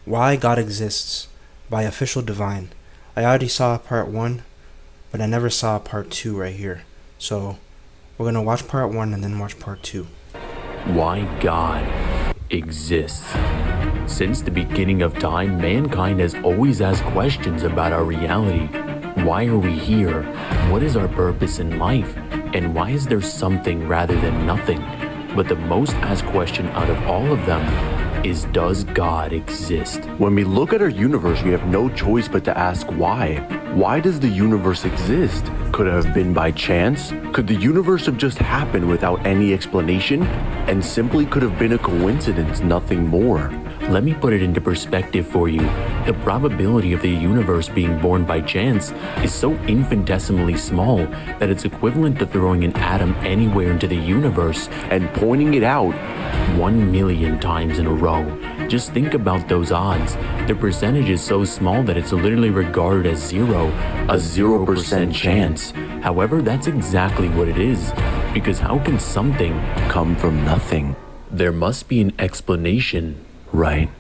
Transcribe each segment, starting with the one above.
Why God Exists by OfficialDivine. I already saw part 1, but I never saw part 2 right here. So we're going to watch part 1 and then watch part 2. Why God exists. Since the beginning of time, mankind has always asked questions about our reality. Why are we here? What is our purpose in life? And why is there something rather than nothing? But the most asked question out of all of them is, does God exist? When we look at our universe, we have no choice but to ask why. Why does the universe exist? Could it have been by chance? Could the universe have just happened without any explanation? And simply could have been a coincidence, nothing more. Let me put it into perspective for you. The probability of the universe being born by chance is so infinitesimally small that it's equivalent to throwing an atom anywhere into the universe And pointing it out 1,000,000 times in a row. Just think about those odds. The percentage is so small that it's literally regarded as zero, a 0% chance. However, that's exactly what it is. Because how can something come from nothing? There must be an explanation, right?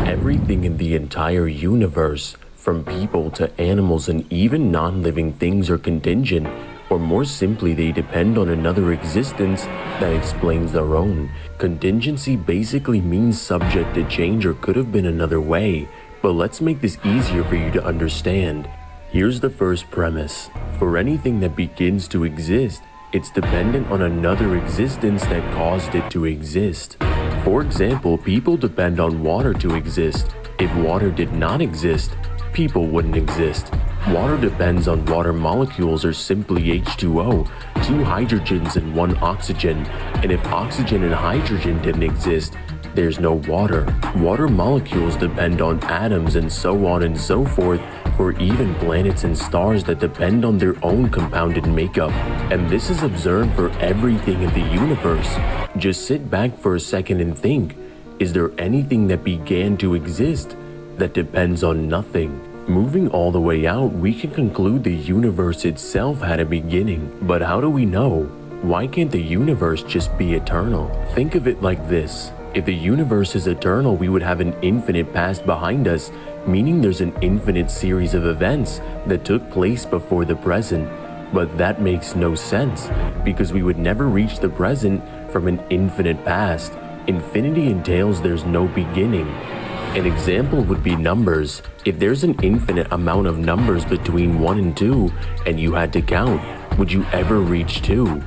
Everything in the entire universe, from people to animals and even non-living things, are contingent, or more simply, they depend on another existence that explains their own. Contingency basically means subject to change or could have been another way, but let's make this easier for you to understand. Here's the first premise. For anything that begins to exist, it's dependent on another existence that caused it to exist. For example, people depend on water to exist. If water did not exist, people wouldn't exist. Water depends on water molecules, or simply H2O, 2 hydrogens and 1 oxygen. And if oxygen and hydrogen didn't exist, there's no water. Water molecules depend on atoms and so on and so forth, for even planets and stars that depend on their own compounded makeup. And this is observed for everything in the universe. Just sit back for a second and think, is there anything that began to exist that depends on nothing? Moving all the way out, we can conclude the universe itself had a beginning. But how do we know? Why can't the universe just be eternal? Think of it like this. If the universe is eternal, we would have an infinite past behind us, meaning there's an infinite series of events that took place before the present. But that makes no sense, because we would never reach the present from an infinite past. Infinity entails there's no beginning. An example would be numbers. If there's an infinite amount of numbers between 1 and 2, and you had to count, would you ever reach 2?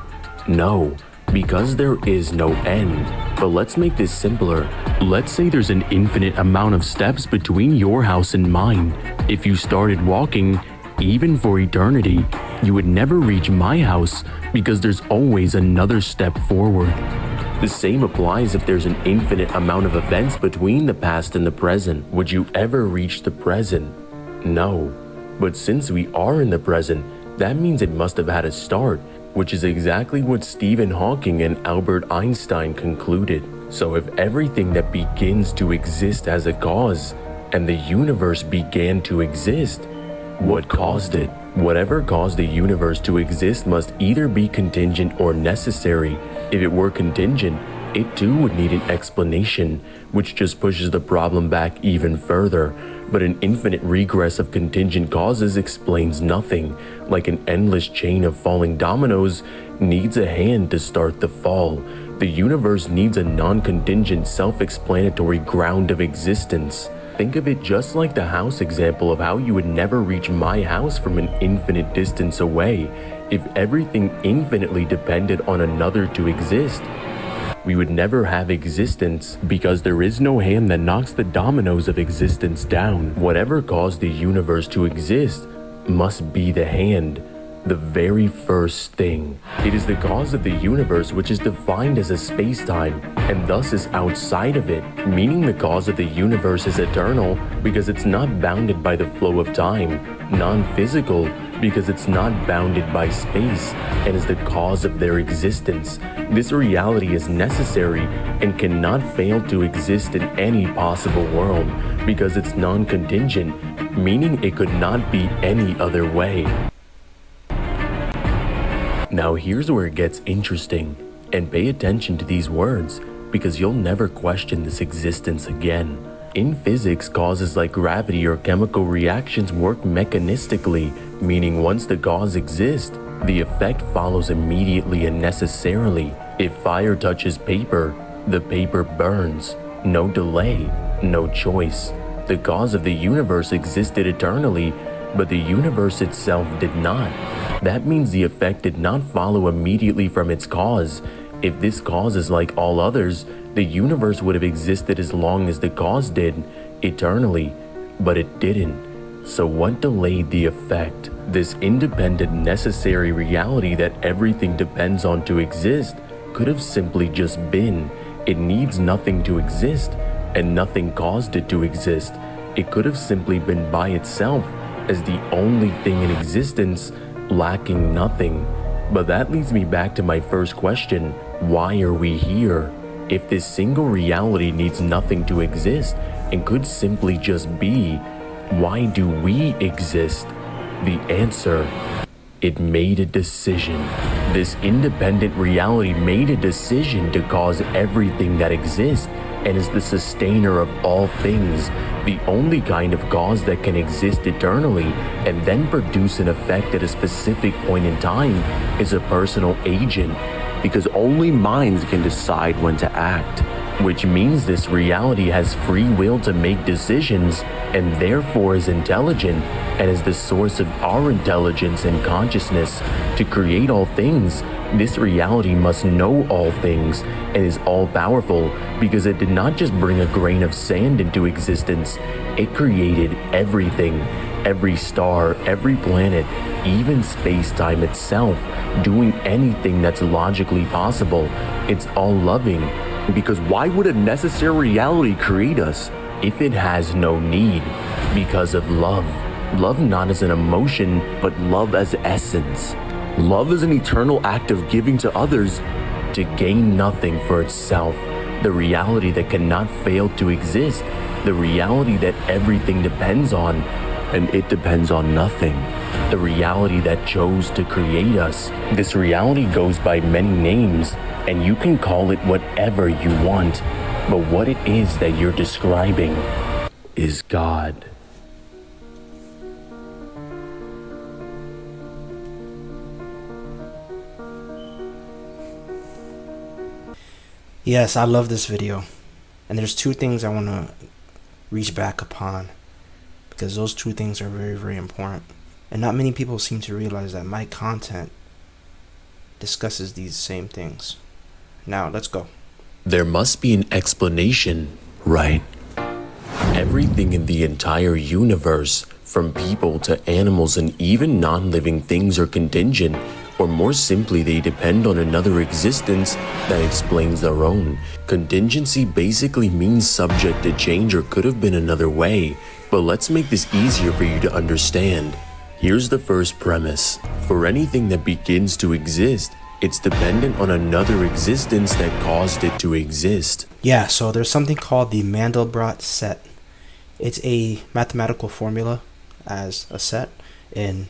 No, because there is no end. But let's make this simpler. Let's say there's an infinite amount of steps between your house and mine. If you started walking, even for eternity, you would never reach my house, because there's always another step forward. The same applies if there's an infinite amount of events between the past and the present. Would you ever reach the present? No. But since we are in the present, that means it must have had a start, which is exactly what Stephen Hawking and Albert Einstein concluded. So if everything that begins to exist has a cause, and the universe began to exist, what caused it? Whatever caused the universe to exist must either be contingent or necessary. If it were contingent, it too would need an explanation, which just pushes the problem back even further. But an infinite regress of contingent causes explains nothing. Like an endless chain of falling dominoes needs a hand to start the fall. The universe needs a non-contingent, self-explanatory ground of existence. Think of it just like the house example of how you would never reach my house from an infinite distance away. If everything infinitely depended on another to exist, we would never have existence, because there is no hand that knocks the dominoes of existence down. Whatever caused the universe to exist must be the hand, the very first thing. It is the cause of the universe, which is defined as a space-time, and thus is outside of it, meaning the cause of the universe is eternal because it's not bounded by the flow of time, non-physical because it's not bounded by space, and is the cause of their existence. This reality is necessary and cannot fail to exist in any possible world because it's non-contingent, meaning it could not be any other way. Now here's where it gets interesting, and pay attention to these words, because you'll never question this existence again. In physics, causes like gravity or chemical reactions work mechanistically, meaning once the cause exists, the effect follows immediately and necessarily. If fire touches paper, the paper burns. No delay, no choice. The cause of the universe existed eternally, but the universe itself did not. That means the effect did not follow immediately from its cause. If this cause is like all others, the universe would have existed as long as the cause did, eternally, but it didn't. So what delayed the effect? This independent, necessary reality that everything depends on to exist could have simply just been. It needs nothing to exist, and nothing caused it to exist. It could have simply been by itself as the only thing in existence, lacking nothing. But that leads me back to my first question: why are we here? If this single reality needs nothing to exist and could simply just be, why do we exist? The answer: it made a decision. This independent reality made a decision to cause everything that exists and is the sustainer of all things, the only kind of cause that can exist eternally and then produce an effect at a specific point in time is a personal agent, because only minds can decide when to act. which means this reality has free will to make decisions and therefore is intelligent and is the source of our intelligence and consciousness to create all things. This reality must know all things and is all-powerful because it did not just bring a grain of sand into existence, it created everything, every star, every planet, even space-time itself, doing anything that's logically possible. It's all-loving. Because why would a necessary reality create us if it has no need? Because of love. Love not as an emotion, but love as essence. Love is an eternal act of giving to others to gain nothing for itself. The reality that cannot fail to exist. The reality that everything depends on, and it depends on nothing. The reality that chose to create us. This reality goes by many names, and you can call it whatever you want. But what it is that you're describing is God. Yes, I love this video. And there's two things I want to reach back upon, because those two things are very, very important. And not many people seem to realize that my content discusses these same things. Now, let's go. There must be an explanation, right? Everything in the entire universe, from people to animals and even non-living things, are contingent, or more simply, they depend on another existence that explains their own. Contingency basically means subject to change, or could have been another way. But let's make this easier for you to understand. Here's the first premise. For anything that begins to exist, it's dependent on another existence that caused it to exist. Yeah, so there's something called the Mandelbrot set. It's a mathematical formula as a set, and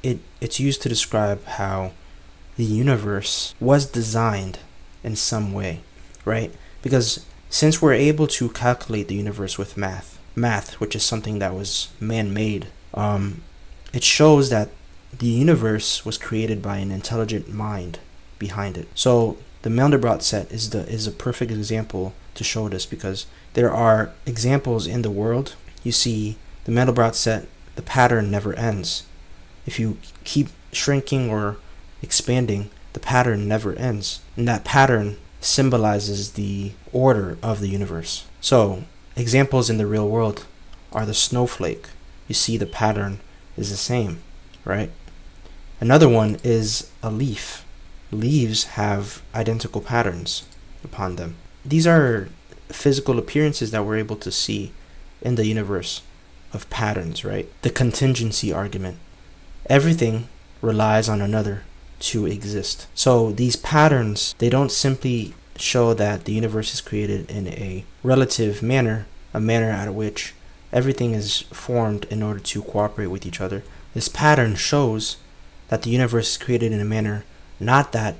it's used to describe how the universe was designed in some way, right? Because since we're able to calculate the universe with math, which is something that was man-made, it shows that the universe was created by an intelligent mind behind it. So the Mandelbrot set is a perfect example to show this, because there are examples in the world. You see the Mandelbrot set, the pattern never ends. If you keep shrinking or expanding, the pattern never ends. And that pattern symbolizes the order of the universe. So examples in the real world are the snowflake. You see the pattern is the same, right? Another one is a leaf. Leaves have identical patterns upon them. These are physical appearances that we're able to see in the universe of patterns, right? The contingency argument. Everything relies on another to exist. So these patterns, they don't simply show that the universe is created in a relative manner, a manner at which everything is formed in order to cooperate with each other. This pattern shows that the universe is created in a manner, not that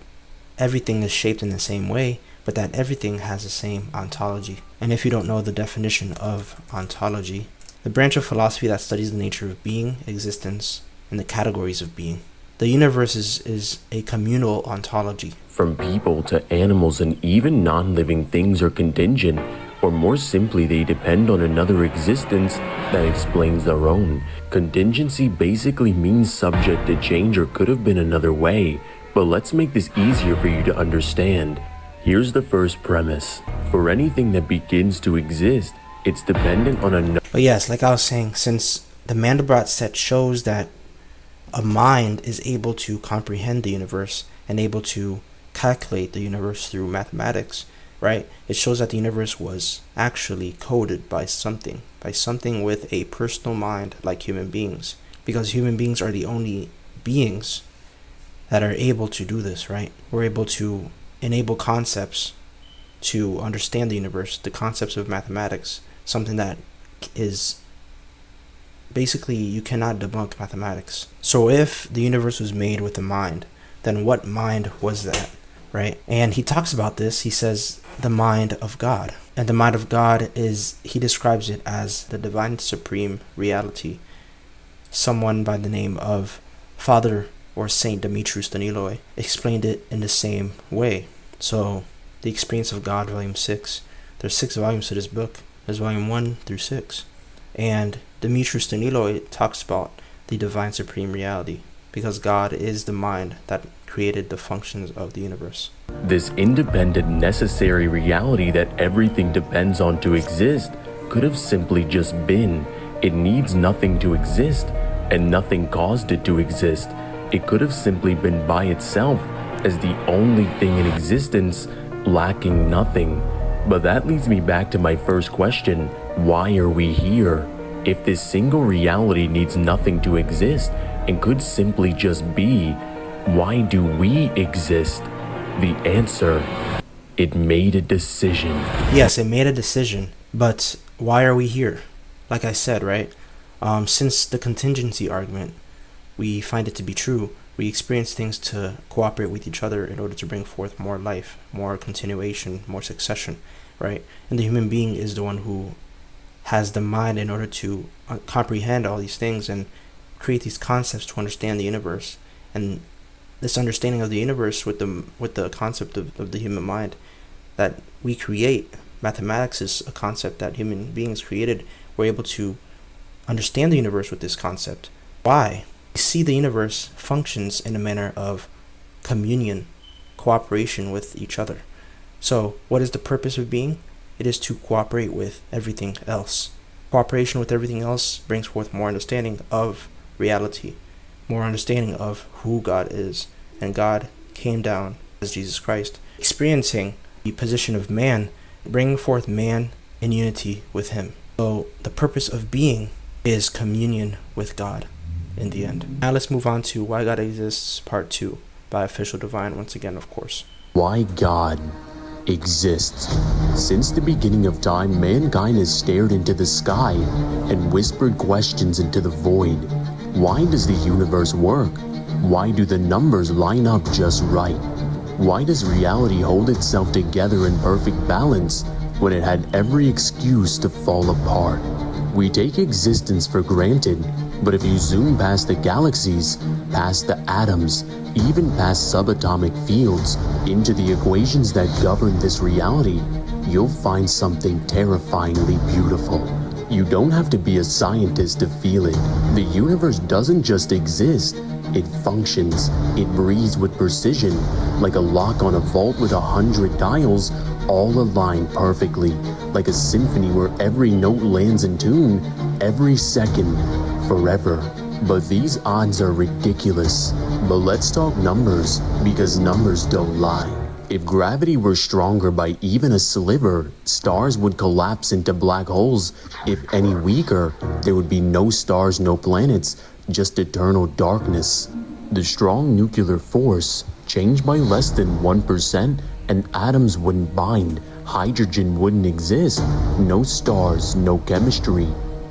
everything is shaped in the same way, but that everything has the same ontology. And if you don't know the definition of ontology, the branch of philosophy that studies the nature of being, existence, and the categories of being. The universe is a communal ontology. From people to animals and even non-living things are contingent, or more simply, they depend on another existence that explains their own. Contingency basically means subject to change or could have been another way, but let's make this easier for you to understand. Here's the first premise. For anything that begins to exist, it's dependent on another. But yes, like I was saying, since the Mandelbrot set shows that a mind is able to comprehend the universe and able to calculate the universe through mathematics, right? It shows that the universe was actually coded by something with a personal mind like human beings, because human beings are the only beings that are able to do this, right? We're able to enable concepts to understand the universe, the concepts of mathematics, something that is basically, you cannot debunk mathematics. So if the universe was made with a mind, then what mind was that, right? And he talks about this. He says the mind of God. And the mind of God he describes it as the divine supreme reality. Someone by the name of Father or Saint Demetrius Daniloi explained it in the same way. So the Experience of God, Volume 6. There's 6 volumes to this book. There's Volume 1 through 6. And Demetrius Daniloi talks about the divine supreme reality, because God is the mind that created the functions of the universe. This independent, necessary reality that everything depends on to exist could have simply just been. It needs nothing to exist, and nothing caused it to exist. It could have simply been by itself as the only thing in existence, lacking nothing. But that leads me back to my first question. Why are we here? If this single reality needs nothing to exist and could simply just be, why do we exist? The answer, it made a decision. Yes, it made a decision, but why are we here? Like I said, right? Since the contingency argument, we find it to be true. We experience things to cooperate with each other in order to bring forth more life, more continuation, more succession, right? And the human being is the one who has the mind in order to comprehend all these things and create these concepts to understand the universe. And this understanding of the universe with the concept of the human mind that we create, mathematics is a concept that human beings created. We're able to understand the universe with this concept. Why? We see the universe functions in a manner of communion, cooperation with each other. So what is the purpose of being? It is to cooperate with everything else. Cooperation with everything else brings forth more understanding of reality, more understanding of who God is. And God came down as Jesus Christ, experiencing the position of man, bringing forth man in unity with him. So the purpose of being is communion with God in the end. Now let's move on to Why God Exists, Part 2, by OfficialDivine, once again, of course. Why God exists. Since the beginning of time, mankind has stared into the sky and whispered questions into the void. Why does the universe work? Why do the numbers line up just right? Why does reality hold itself together in perfect balance when it had every excuse to fall apart? We take existence for granted, but if you zoom past the galaxies, past the atoms, even past subatomic fields, into the equations that govern this reality, you'll find something terrifyingly beautiful. You don't have to be a scientist to feel it. The universe doesn't just exist, it functions. It breathes with precision, like a lock on a vault with 100 dials, all aligned perfectly, like a symphony where every note lands in tune, every second, forever. But these odds are ridiculous. But let's talk numbers, because numbers don't lie. If gravity were stronger by even a sliver, stars would collapse into black holes. If any weaker, there would be no stars, no planets, just eternal darkness. The strong nuclear force changed by less than 1%, and atoms wouldn't bind, hydrogen wouldn't exist, no stars, no chemistry,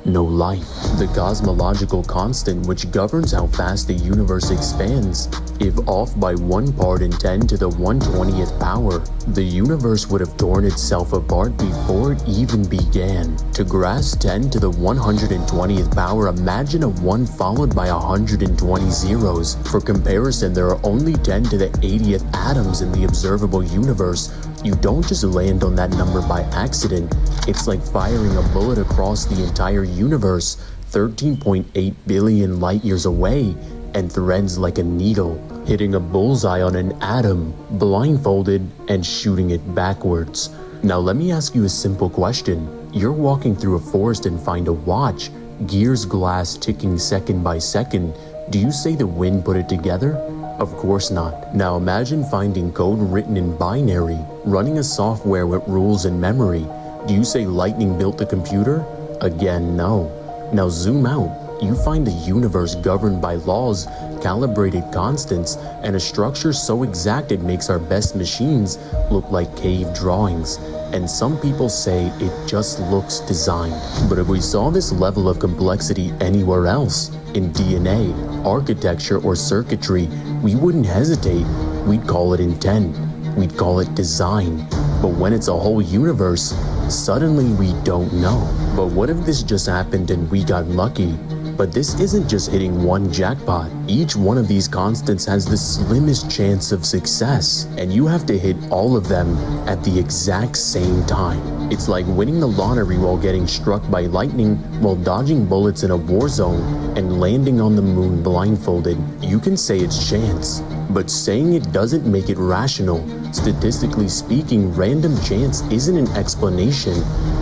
no life. The cosmological constant which governs how fast the universe expands, if off by 1 part in 10 to the 1/20th power, The universe would have torn itself apart before it even began. To grasp 10 to the 120th power, imagine a 1 followed by 120 zeros. For comparison, there are only 10 to the 80th atoms in the observable universe. You don't just land on that number by accident. It's like firing a bullet across the entire universe, 13.8 billion light years away, and threads like a needle, hitting a bullseye on an atom, blindfolded, and shooting it backwards. Now let me ask you a simple question. You're walking through a forest and find a watch, gears glass ticking second by second. Do you say the wind put it together? Of course not. Now imagine finding code written in binary, running a software with rules and memory. Do you say lightning built the computer? Again, no. Now zoom out. You find a universe governed by laws, calibrated constants, and a structure so exact it makes our best machines look like cave drawings. And some people say it just looks designed. But if we saw this level of complexity anywhere else, in DNA, architecture, or circuitry, we wouldn't hesitate. We'd call it intent. We'd call it design. But when it's a whole universe, suddenly we don't know. But what if this just happened and we got lucky? But this isn't just hitting one jackpot. Each one of these constants has the slimmest chance of success, and you have to hit all of them at the exact same time. It's like winning the lottery while getting struck by lightning, while dodging bullets in a war zone, and landing on the moon blindfolded. You can say it's chance, but saying it doesn't make it rational. Statistically speaking, random chance isn't an explanation.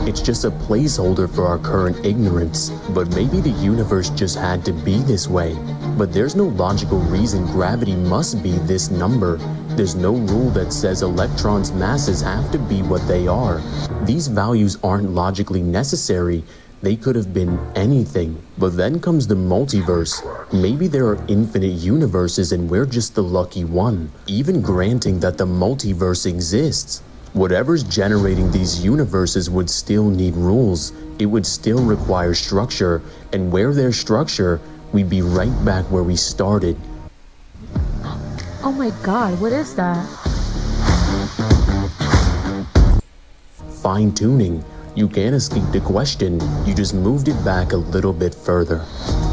It's just a placeholder for our current ignorance. But maybe the universe just had to be this way. But there's no logical reason gravity must be this number. There's no rule that says electrons' masses have to be what they are. These values aren't logically necessary. They could have been anything. But then comes the multiverse. Maybe there are infinite universes and we're just the lucky one. Even granting that the multiverse exists, whatever's generating these universes would still need rules. It would still require structure, and where there's structure, we'd be right back where we started. Oh my god, what is that? Fine-tuning. You can't escape the question, you just moved it back a little bit further.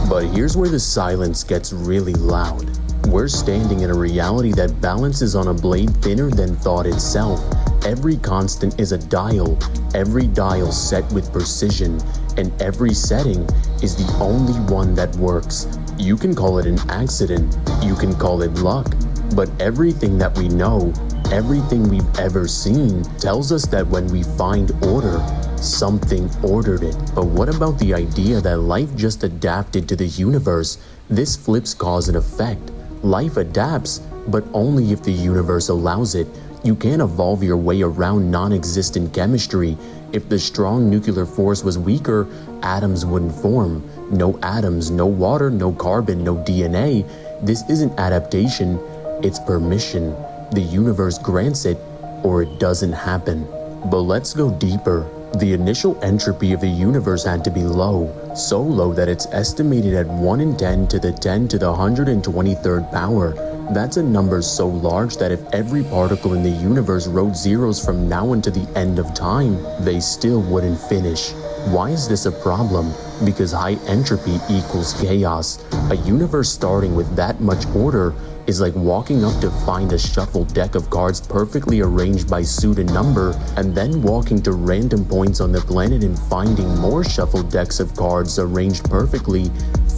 But here's where the silence gets really loud. We're standing in a reality that balances on a blade thinner than thought itself. Every constant is a dial, every dial set with precision, and every setting is the only one that works. You can call it an accident, you can call it luck, but everything that we know, everything we've ever seen, tells us that when we find order, something ordered it. But what about the idea that life just adapted to the universe? This flips cause and effect. Life adapts, but only if the universe allows it. You can't evolve your way around non-existent chemistry. If the strong nuclear force was weaker, atoms wouldn't form. No atoms, no water, no carbon, no DNA. This isn't adaptation, it's permission. The universe grants it, or it doesn't happen. But let's go deeper. The initial entropy of the universe had to be low, so low that it's estimated at 1 in 10 to the 10 to the 123rd power. That's a number so large that if every particle in the universe wrote zeros from now until the end of time, they still wouldn't finish. Why is this a problem? Because high entropy equals chaos. A universe starting with that much order is like walking up to find a shuffled deck of cards perfectly arranged by suit and number, and then walking to random points on the planet and finding more shuffled decks of cards arranged perfectly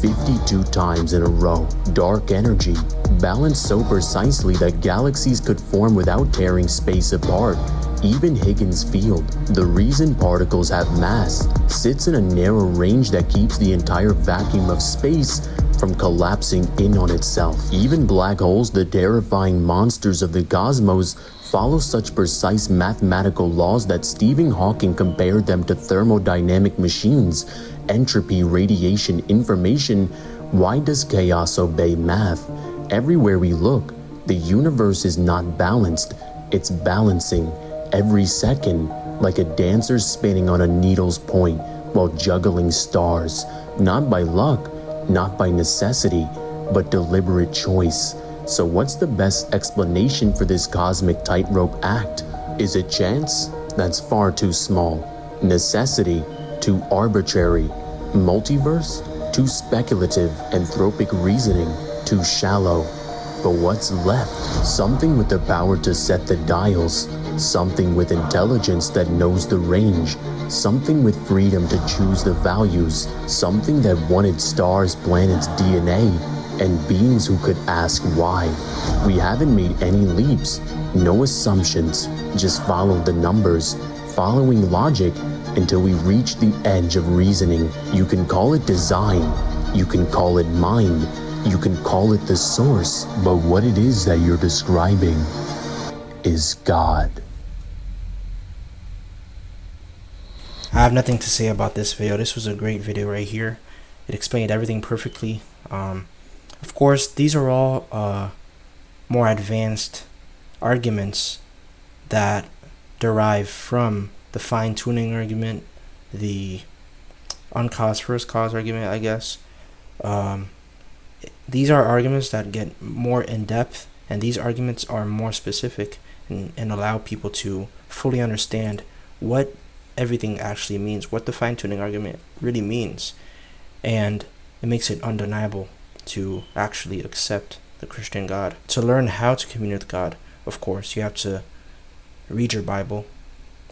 52 times in a row. Dark energy, balanced so precisely that galaxies could form without tearing space apart. Even Higgins' field, the reason particles have mass, sits in a narrow range that keeps the entire vacuum of space from collapsing in on itself. Even black holes, the terrifying monsters of the cosmos, follow such precise mathematical laws that Stephen Hawking compared them to thermodynamic machines. Entropy, radiation, information. Why does chaos obey math? Everywhere we look, the universe is not balanced, it's balancing. Every second, like a dancer spinning on a needle's point while juggling stars, not by luck, not by necessity, but deliberate choice. So what's the best explanation for this cosmic tightrope act? Is it chance? That's far too small. Necessity? Too arbitrary. Multiverse? Too speculative. Anthropic reasoning? Too shallow. But what's left? Something with the power to set the dials. Something with intelligence that knows the range. Something with freedom to choose the values. Something that wanted stars, planets, DNA, and beings who could ask why. We haven't made any leaps, no assumptions, just followed the numbers, following logic until we reach the edge of reasoning. You can call it design, you can call it mind, you can call it the source, but what it is that you're describing is God. I have nothing to say about this video. This was a great video right here. It explained everything perfectly. Of course, these are all more advanced arguments that derive from the fine-tuning argument, the uncaused first cause argument, I guess. These are arguments that get more in-depth, and these arguments are more specific and allow people to fully understand what everything actually means, what the fine-tuning argument really means, and it makes it undeniable to actually accept the Christian God. To learn how to commune with God, of course, you have to read your Bible,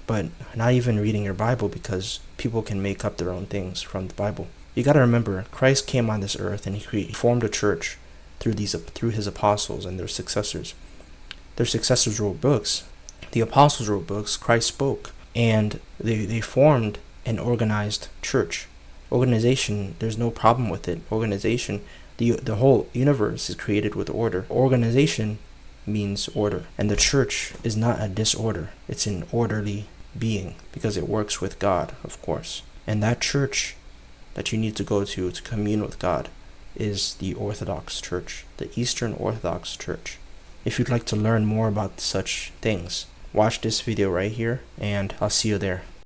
but not even reading your Bible, because people can make up their own things from the Bible. You got to remember, Christ came on this earth and he formed a church through his apostles and their successors. Their successors wrote books. The apostles wrote books. Christ spoke. And they formed an organized church. Organization, there's no problem with it. Organization, the whole universe is created with order. Organization means order. And the church is not a disorder. It's an orderly being because it works with God, of course. And that church that you need to go to commune with God is the Orthodox Church, the Eastern Orthodox Church. If you'd like to learn more about such things, watch this video right here, and I'll see you there.